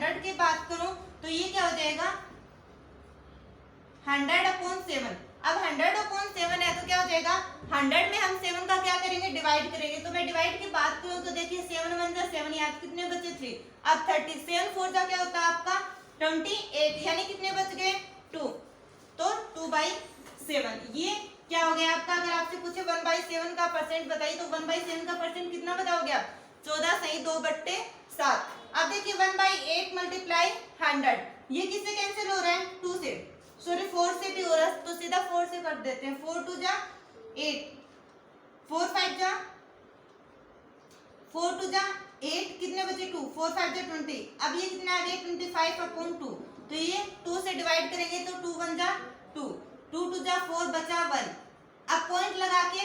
100 की बात करूं तो ये क्या हो जाएगा 100/7। अब 100/7 है तो क्या हो जाएगा 100 में हम 7 का क्या करेंगे डिवाइड करेंगे। तो मैं डिवाइड की बात करूं तो देखिए 7 1 जा 7 याद कितने बचे 3। अब 30 7 4 जा क्या होता है आपका 28 यानी कितने बच गए 2। तो 2/7 ये क्या हो गया आपका। अगर आपसे पूछे 1/7 का परसेंट बताइए तो 1/7 का परसेंट कितना बताओगे आप 14 सही 2/7। अब देखिए 1/8 मल्टीप्लाई 100 ये किससे कैंसिल हो रहा है 2 से सॉरी 4 से भी हो रहा है तो सीधा 4 से कर देते हैं। 4 2 जा 8 4 5 जा 4 2 जा 8 कितने बचे 2 4 5 जा 20। अब ये कितना आ गया 25/2 तो ये 2 से डिवाइड करेंगे तो 2 1 जा 2 2 2 जा 4 बचा 1। अब पॉइंट लगा के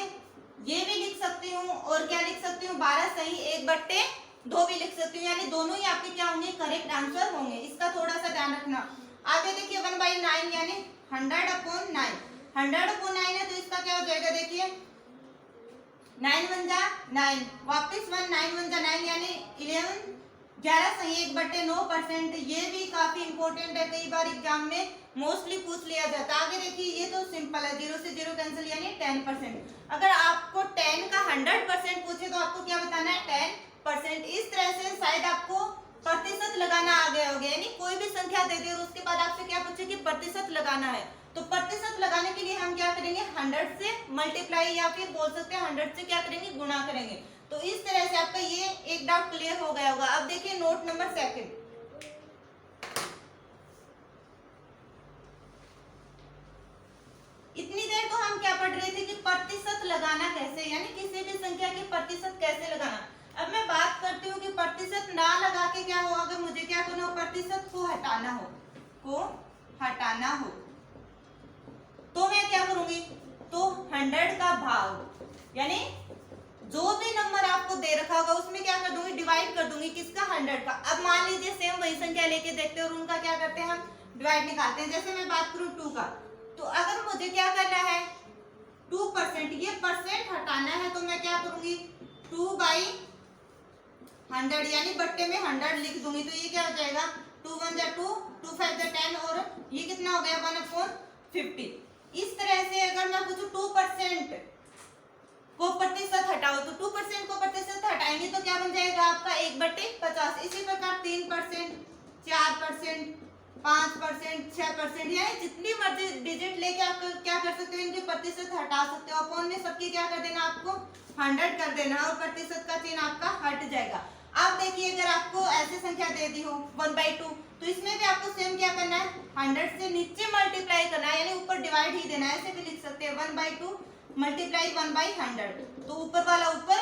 ये भी लिख सकती हूँ और क्या लिख सकती हूँ 12 सही 1/2 भी लिख सकती हूँ यानी दोनों ही आपके क्या होंगे करेक्ट आंसर होंगे। इसका थोड़ा सा ध्यान रखना। आगे देखिए 1/9 यानी 100/9 100/9 है तो इसका क्या हो जाएगा देखिए 9 1 जा 9 वापस 1 9 1 जा 9 यानी 11 सही 1/9%। ये भी काफी इंपॉर्टेंट है कई बार एग्जाम में मोस्टली पूछ लिया जाता है। आगे देखिए ये तो सिंपल है 0 से 0 कैंसिल यानी 10%। अगर आपको 10 का 100% पूछे तो आपको क्या बताना है 10%। इस तरह से शायद आपको प्रतिशत लगाना आ गया होगा यानी कोई भी संख्या दे दे और उसके बाद आपसे क्या पूछे कि प्रतिशत लगाना है तो प्रतिशत लगाने के लिए हम क्या करेंगे 100 से मल्टीप्लाई या फिर बोल सकते हैं 100 से क्या करेंगे गुणा करेंगे। तो इस तरह से आपका ये एक डाउट क्लियर हो गया होगा। अब देखिए नोट नंबर 2 इतनी देर तो हम क्या पढ़ रहे थे कि प्रतिशत लगाना कैसे यानी किसी भी संख्या की प्रतिशत कैसे लगाना। अब मैं बात करती हूँ कि प्रतिशत ना लगा के क्या हो अगर मुझे क्या करना हो प्रतिशत को हटाना हो तो मैं क्या करूंगी तो 100 का भाग यानी जो भी नंबर आपको दे रखा होगा उसमें क्या कर दूंगी डिवाइड कर दूंगी किसका 100 का। अब मान लीजिए सेम वही संख्या लेके देखते हैं और उनका क्या करते हैं हम डिवाइड निकालते हैं। जैसे मैं बात करूं 2 का तो अगर मुझे क्या करना है 2% ये परसेंट हटाना है तो मैं क्या करूंगी 2/100 यानी बट्टे में 100 लिख दूंगी। तो ये क्या हो जाएगा 2 1 जा 2 2 5 जा 10 और ये कितना हो गया 1/50। इस तरह से अगर मैं पूछूं 2% को प्रतिशत हटाओ तो 2% को प्रतिशत हटाएंगे तो क्या बन जाएगा आपका 1/50। इसी प्रकार 3% 4% 5% 6% यानी जितनी मर्जी डिजिट लेके आप क्या कर सकते हो इनके प्रतिशत हटा सकते हो। अपॉन में सबकी क्या कर देना आपको 100 कर देना और प्रतिशत का चिन्ह आपका हट जाएगा। अब देखिए अगर आपको ऐसी संख्या दे दी हो 1/2 तो इसमें भी आपको सेम क्या करना है 100 से नीचे मल्टीप्लाई करना है यानी ऊपर डिवाइड ही देना है। ऐसे भी लिख सकते हैं 1/2 मल्टीप्लाई 1/100 तो ऊपर वाला ऊपर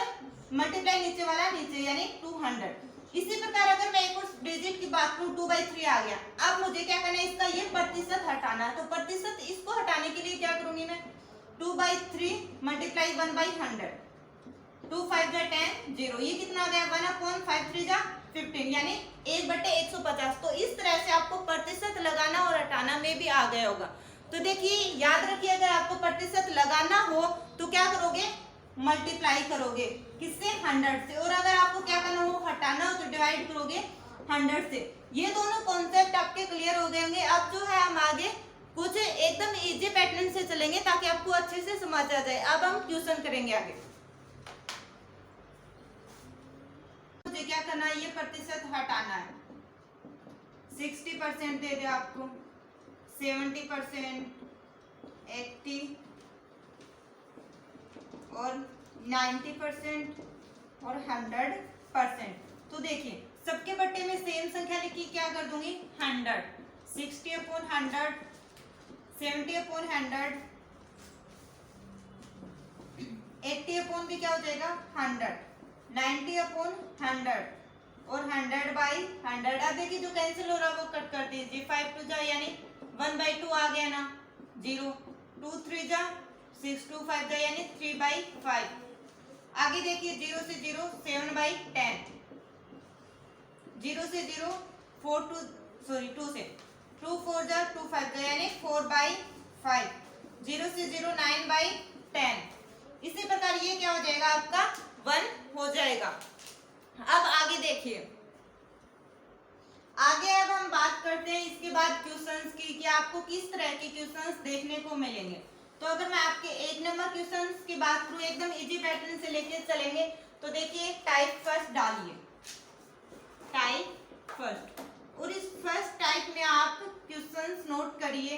मल्टीप्लाई नीचे वाला नीचे यानी 200। इसी प्रकार अगर मैं एक और डिजिट की बात करूं 2/3 आ गया। अब मुझे क्या करना है इसका ये प्रतिशत हटाना है तो प्रतिशत इसको हटाने के लिए क्या करूंगी मैं 2/3 मल्टीप्लाई 1/100 2 5 जा 10 0 ये कितना आ गया 1/5 3 जा 15 यानी 1/150। तो इस तरह से आपको प्रतिशत लगाना और हटाना में भी आ गया होगा। तो देखिए याद रखिए अगर आपको प्रतिशत लगाना हो तो क्या करोगे मल्टीप्लाई करोगे किससे 100 से और अगर आपको क्या करना हो हटाना हो तो डिवाइड करोगे 100 से। ये दोनों कॉन्सेप्ट आपके क्लियर हो गए होंगे। अब जो है हम आगे कुछ एकदम इजी पैटर्न से चलेंगे ताकि आपको अच्छे से समझ आ जाए। अब हम क्वेश्चन करेंगे आगे। मुझे क्या करना है ये प्रतिशत हटाना है 60% दे दे आपको 70% 80 और 90% और 100%। तो देखिए सबके बट्टे में सेम संख्या लिखी क्या कर दूंगी 100 60/100 70/100 80 भी क्या हो जाएगा 100 90/100 और 100/100। अब देखिए जो कैंसिल हो रहा है वो कट कर दीजिए 5 2 जा यानी 1/2 आ गया ना 0 2 3 जा 6 2 5 जा यानी 3/5। आगे देखिए 0 से 0 7/10 0 से 0 4 2 से 2 4 जा 2 5 जा यानी 4/5 0 से 0 9/10। इसी प्रकार ये क्या हो जाएगा आपका 1 हो जाएगा। अब आगे देखिए आगे अब हम बात करते हैं इसके बाद क्वेश्चंस की कि आपको किस तरह के क्वेश्चंस देखने को मिलेंगे। तो अगर मैं आपके 1 नंबर क्वेश्चंस की बात करूं, एकदम इजी पैटर्न से लेके चलेंगे। तो देखिए टाइप फर्स्ट डालिए, टाइप फर्स्ट, और इस फर्स्ट टाइप में आप क्वेश्चंस नोट करिए,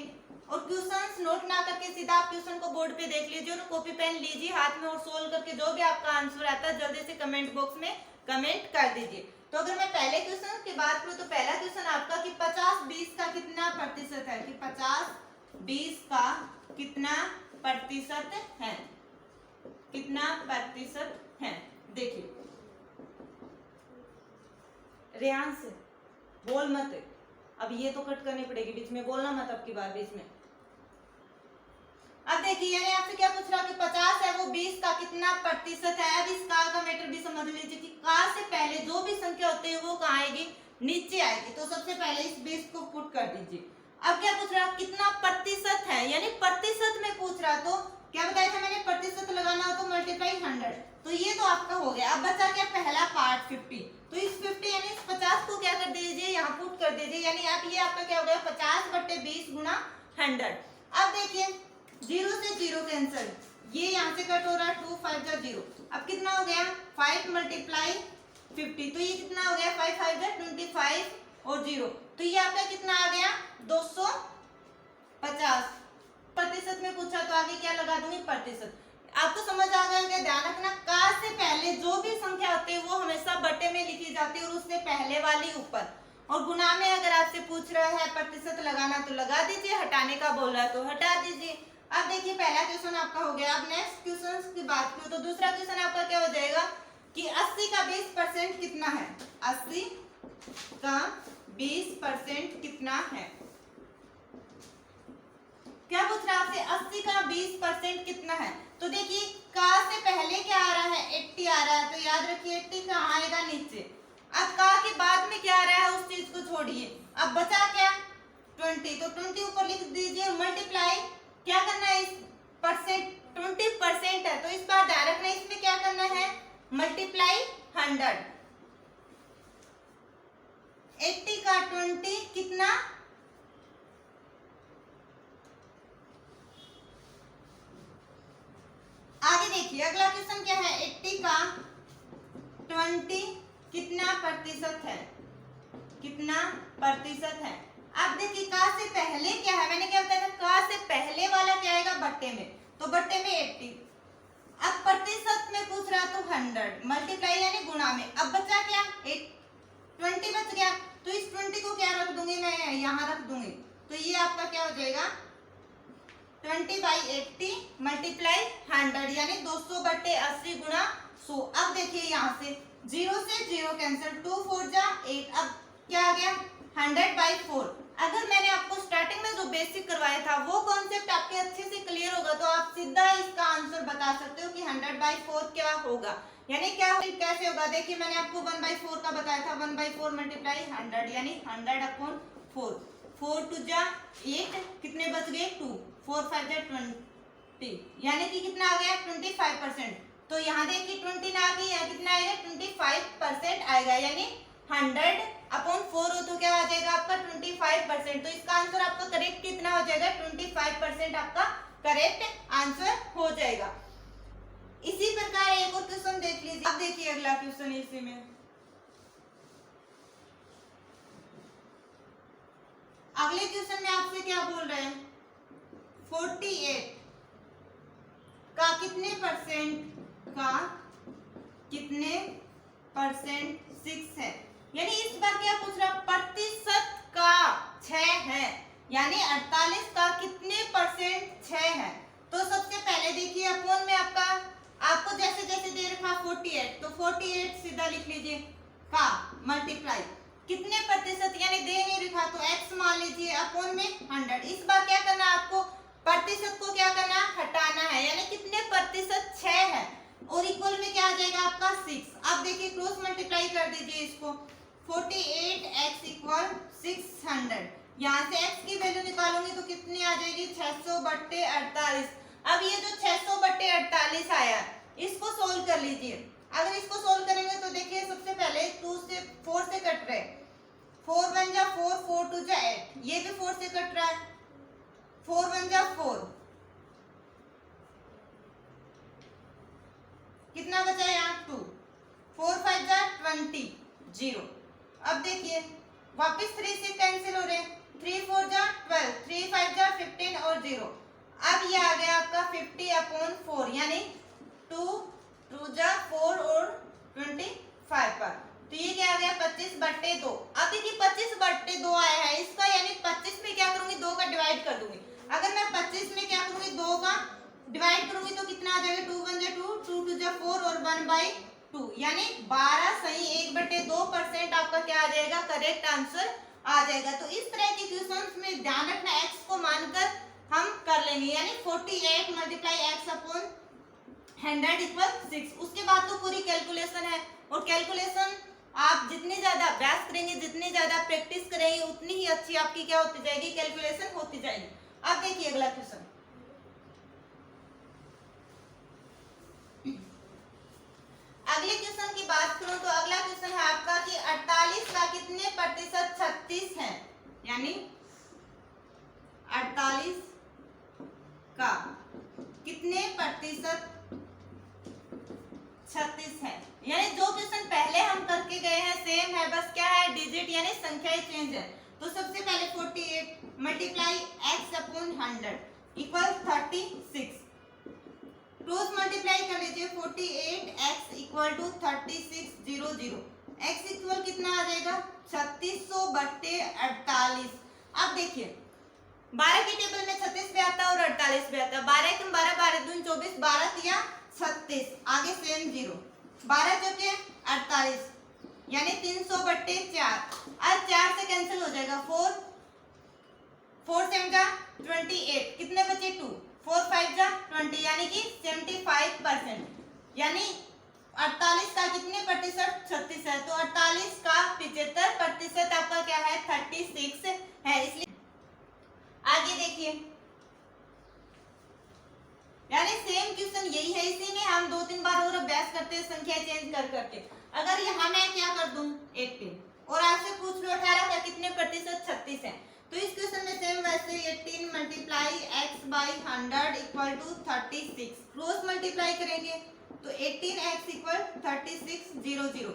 और क्वेश्चंस नोट ना करके सीधा आप क्वेश्चन को बोर्ड पे देख लीजिए और कॉपी पेन लीजिए हाथ में और सोल्व करके जो भी आपका आंसर आता है जल्दी से कमेंट बॉक्स में कमेंट कर दीजिए। तो अगर मैं पहले क्वेश्चन की बात करूं तो पहला क्वेश्चन आपका कि 50-20 का कितना प्रतिशत है, कि 50-20 का कितना प्रतिशत है, कितना प्रतिशत है। देखिए रेहान से बोल मत, अब ये तो कट करनी पड़ेगी, बीच में बोलना मत अब की बार बीच में। अब देखिए यानी आपसे क्या पूछ रहा है कि 50 है वो 20 का कितना प्रतिशत है। अब इस का मैटर भी समझ लीजिए कि का से पहले जो भी संख्या होती है वो कहाँ आएगी, नीचे आएगी। तो सबसे पहले इस 20 को पुट कर दीजिए। अब क्या पूछ रहा है, कितना प्रतिशत है, यानी प्रतिशत में पूछ रहा। तो क्या बताया था मैंने, प्रतिशत लगाना हो तो मल्टीप्लाई 100। तो ये तो आपका हो गया। अब बचा क्या पहला पार्ट 50। तो इस 50 यानी इस 50 को क्या कर दीजिए, यहाँ पुट कर दीजिए। यानी अब ये आपका क्या हो गया, 50/20 गुना 100। अब देखिए 0 से 0 कैंसिल, ये यहाँ से कट हो रहा है, 2 5 जा 0। अब कितना हो गया 5 × 50। तो ये कितना हो गया 5 5 जा 25 और 0। तो ये आपका कितना आ गया 250। प्रतिशत में पूछा तो आगे क्या लगा दूंगी, प्रतिशत। आपको समझ आ गया क्या, ध्यान रखना का से पहले जो भी संख्या होती है वो हमेशा बटे में लिखी जाती है और उससे पहले वाली ऊपर। और गुना में अगर आपसे पूछ रहा है प्रतिशत लगाना तो लगा दीजिए, हटाने का बोल रहा है तो हटा दीजिए। अब देखिए पहला क्वेश्चन आपका हो गया। अब नेक्स्ट क्वेश्चन की बात करूं तो दूसरा क्वेश्चन आपका क्या हो जाएगा कि 80 का 20% कितना है, 80 का 20% कितना है। क्या पूछ रहा है आपसे, 80 का 20% कितना है। तो देखिए का से पहले क्या आ रहा है, 80 आ रहा है। तो याद रखिए 80 कहाँ आएगा, नीचे। अब का के बाद में क्या आ रहा है उस चीज को छोड़िए। अब बचा क्या 20, तो 20 ऊपर लिख दीजिए, मल्टीप्लाई क्या करना है, इस परसेंट 20% है तो इस बार ध्यान रखना इसमें क्या करना है, मल्टीप्लाई 100। 80 का 20 कितना, आगे देखिए अगला क्वेश्चन क्या है, 80 का 20 कितना प्रतिशत है, कितना प्रतिशत है। अब देखिए का से पहले क्या है, मैंने क्या बताया था, का से पहले वाला क्या आएगा बट्टे में, तो बट्टे में 80। अब प्रतिशत में पूछ रहा तो 100 मल्टीप्लाई यानी गुणा में। अब बचा क्या 20 बच गया, तो इस 20 को क्या रख दूंगी मैं, यहाँ रख दूंगी। तो ये आपका क्या हो जाएगा 20/80 मल्टीप्लाई 100 यानी 200/80 गुणा 100। अब देखिए यहाँ से 0 से 0 कैंसिल, 2 4 जा 8। अब क्या आ गया 100/4। अगर मैंने आपको स्टार्टिंग में जो बेसिक करवाया था वो कॉन्सेप्ट आपके अच्छे से क्लियर होगा तो आप सीधा इसका आंसर बता सकते हो कि 100/4 क्या होगा, यानी क्या कैसे होगा। देखिए मैंने आपको 1/4 का बताया था, 1/4 मल्टीप्लाई 100 यानी 100/4। 4 2 जा 8, कितने बच गए 2, 4 5 जा 20 यानी कि कितना आ गया 25%। तो यहाँ देखिए 20 ना आ गई, यहाँ कितना आएगा 25% आएगा, यानी 100/4 हो तो क्या आ जाएगा आपका 25%। तो इसका आंसर आपका करेक्ट कितना हो जाएगा 25% आपका करेक्ट आंसर हो जाएगा। इसी प्रकार एक और क्वेश्चन देख लीजिए। अब देखिए अगला क्वेश्चन इसी में, अगले क्वेश्चन में आपसे क्या बोल रहे हैं, 48 का कितने परसेंट 6 है। यानी इस बार क्या पूछ रहा, प्रतिशत का 6 है, यानी 48 का कितने परसेंट 6 है। तो सबसे पहले देखिए अपोन में आपको जैसे जैसे दे रखा 48, तो 48 सीधा लिख लीजिए का मल्टीप्लाई कितने प्रतिशत, यानी दे नहीं लिखा तो x मान लीजिए, अपोन में 100। इस बार क्या करना है आपको, प्रतिशत को क्या करना है हटाना है, यानी कितने प्रतिशत 6 है और इक्वल में क्या आ जाएगा आपका 6। अब देखिए क्रॉस मल्टीप्लाई कर दीजिए इसको, 48x = 600। यहाँ से x की वैल्यू निकालूंगी तो कितनी आ जाएगी 600/48। अब ये जो 600/48 आया इसको सोल्व कर लीजिए। अगर इसको सोल्व करेंगे तो देखिए सबसे पहले 2 से 4 से कट रहे, 4 1 जा जा 8, ये भी 4 से कट रहा है, 4 1 जा 4, कितना बचा यहाँ 2, 4 5 जा 20, 0। अब देखिए वापस 3 से कैंसिल हो रहे हैं, 3 4 जा 12, 3 5 जा 15 और 0। अब ये आ गया आपका 50/4, यानी 2 2 जा 4 और 25 पर, तो ये क्या आ गया 25/2। अब देखिए 25/2 आया है इसका, यानी 25 में क्या करूंगी 2 का डिवाइड कर दूंगी। अगर मैं 25 में क्या करूंगी 2 का डिवाइड करूंगी तो कितना आ जाएगा 2 1 जा 2, 2 2 जा 4 और 1/2, यानी 12 सही 1/2% आपका क्या आ जाएगा करेक्ट आंसर आ जाएगा। तो इस तरह के क्वेश्चंस में ध्यान रखना x को मानकर हम कर लेंगे, यानी 48 × x/100 = 6। उसके बाद तो पूरी कैलकुलेशन है, और कैलकुलेशन आप जितनी ज्यादा अभ्यास करेंगे, जितनी ज्यादा प्रैक्टिस करेंगे, उतनी ही अच्छी आपकी क्या होती जाएगी कैलकुलेशन होती जाएगी। अब देखिए अगला क्वेश्चन, अगले क्वेश्चन की बात करूं तो अगला क्वेश्चन है आपका कि 48 का कितने प्रतिशत 36 है, यानी 48 का कितने प्रतिशत 36 है। यानी जो क्वेश्चन पहले हम करके गए हैं सेम है, बस क्या है डिजिट यानी संख्याएं चेंज है। तो सबसे पहले 48 × x/100 = 36, क्रॉस मल्टीप्लाई कर लीजिए, 48x = 3600, x इक्वल कितना आ जाएगा 3600/48। अब देखिए 12 के टेबल में 36 भी आता है और 48 भी आता है, 12 × 12 12 दूनी 24, 12 तिया 36, आगे सेम 0, 12 चौके 48, यानी 300/4। अब 4 से कैंसिल हो जाएगा, 4 4 7 जा 28, कितने बचे 2, 4 5 जा 20, यानी कि 75%, यानी 48 का कितने प्रतिशत 36 है, तो 48 का 75% आपका क्या है 36 है। इसलिए आगे देखिए, यानी सेम क्वेश्चन यही है, इसी में हम 2-3 बार और अभ्यास करते हैं संख्या चेंज कर करके। अगर यहाँ मैं क्या कर दूं 18, और आपसे पूछ लो 18 का कितने प्रतिशत 36 है, तो इस क्वेश्चन में सेम वैसे 18 × x/100 = 36, क्रॉस मल्टीप्लाई करेंगे तो 18x = 3600।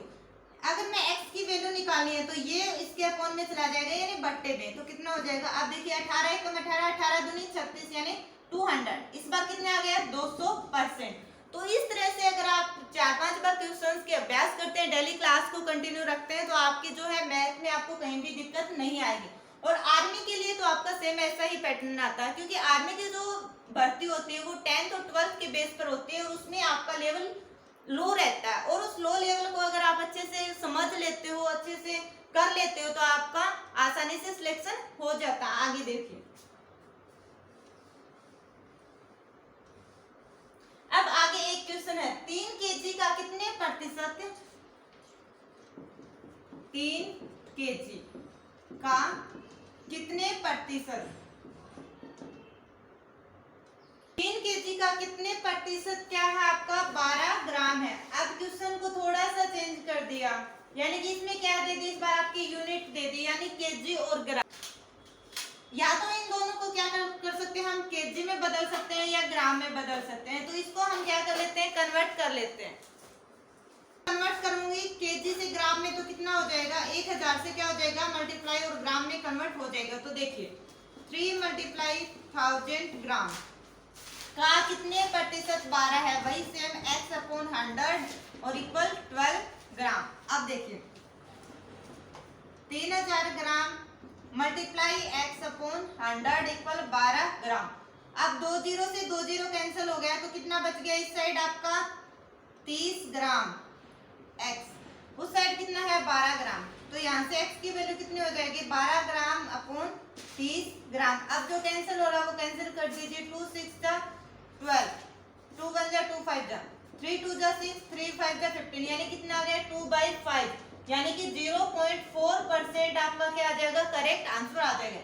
अगर मैं x की वैल्यू निकालनी है तो ये इसके अपॉन में चला जाएगा, यानी बट्टे में, तो कितना हो जाएगा। अब देखिए 18 × 18, 18 दूनी 36, यानी 200, इस बार कितने आ गया 200%। तो इस तरह से अगर आप 4-5 बार क्वेश्चंस के अभ्यास करते हैं, डेली क्लास को कंटिन्यू रखते हैं, तो आपकी जो है मैथ में आपको कहीं भी दिक्कत नहीं आएगी। और आर्मी के लिए तो आपका सेम ऐसा ही पैटर्न आता है, क्योंकि आर्मी की जो भर्ती होती है वो 10th और 12th के बेस पर होती है, और उसमें आपका लेवल लो रहता है, और उस लो लेवल को अगर आप अच्छे से समझ लेते हो, अच्छे से कर लेते हो, तो आपका आसानी से सिलेक्शन हो जाता है। आगे देखिए, अब आगे एक क्वेश्चन है, 3 kg का कितने प्रतिशत 3 kg का कितने प्रतिशत 3 kg का कितने प्रतिशत क्या है आपका 12 ग्राम है। अब क्वेश्चन को थोड़ा सा चेंज कर दिया, यानी कि इसमें क्या दे दी, इस बार आपकी यूनिट दे दी, यानी केजी और ग्राम। या तो इन दोनों को क्या कर सकते हैं हम, केजी में बदल सकते हैं या ग्राम में बदल सकते हैं। तो इसको हम क्या कर लेते हैं, कन्वर्ट कर लेते हैं। कन्वर्ट करूंगी केजी से ग्राम में तो कितना हो जाएगा, 1000 से क्या हो जाएगा मल्टीप्लाई और ग्राम में कन्वर्ट हो जाएगा। तो देखिए 3 × 1000 ग्राम का कितने प्रतिशत 12 है, वही सेम x/100 और इक्वल 12 ग्राम। अब देखिए 3000 ग्राम मल्टीप्लाई x/100 इक्वल 12 ग्राम। अब 2 0 से 2 0 कैंसिल हो गया, तो कितना बच गया इस साइड आपका 30 ग्राम x, उस साइड कितना है 12 ग्राम। तो यहाँ से x की वैल्यू कितनी हो जाएगी 12 ग्राम अपॉन 30 ग्राम। अब जो कैंसिल हो रहा है वो कैंसिल कर दीजिए, 2 6 जा 12, 2 1 जा 2 5 जा 3 2 जा 6, 3 5 जा 15, यानी कितना आ गया 2/5, यानी कि 0.4% आपका क्या आ जाएगा करेक्ट आंसर आ जाएगा।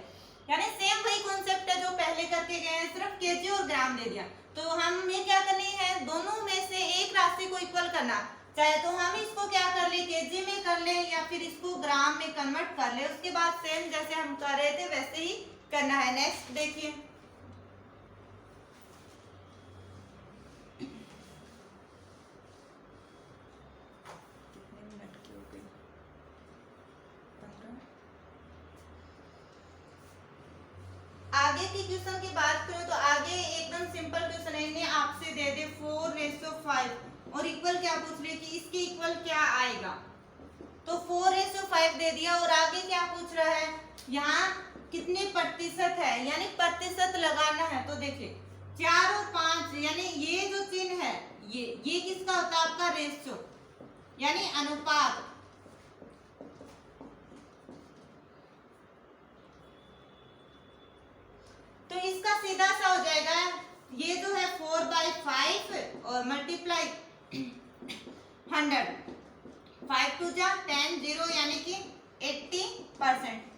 यानी सेम वही कॉन्सेप्ट है जो पहले करके गए हैं, सिर्फ केजी और ग्राम दे दिया। तो हमें क्या करनी है, दोनों में से एक राशि को इक्वल करना। चाहे तो हम इसको क्या कर ले, केजी में कर ले या फिर इसको ग्राम में कन्वर्ट कर ले। उसके बाद सेम जैसे हम कर रहे थे वैसे ही करना है। नेक्स्ट देखिए, आगे की क्वेश्चन की बात करें तो आगे एकदम सिंपल क्वेश्चन है, इन्हें आपसे दे दे 4:5 और इक्वल क्या पूछ रही है कि इसके इक्वल क्या आएगा। तो 4:5 दे दिया और आगे क्या पूछ रहा है, यहाँ कितने प्रतिशत है, यानी प्रतिशत लगाना है। तो देखिए 4 और 5 यानी ये जो चिन्ह है ये किसका होता है, आपका रेशियो यानी अनुपात। तो इसका सीधा सा हो जाएगा, ये जो है 4/5 और मल्टीप्लाई 100, 5 2 जा 10, 0 यानी कि 80%।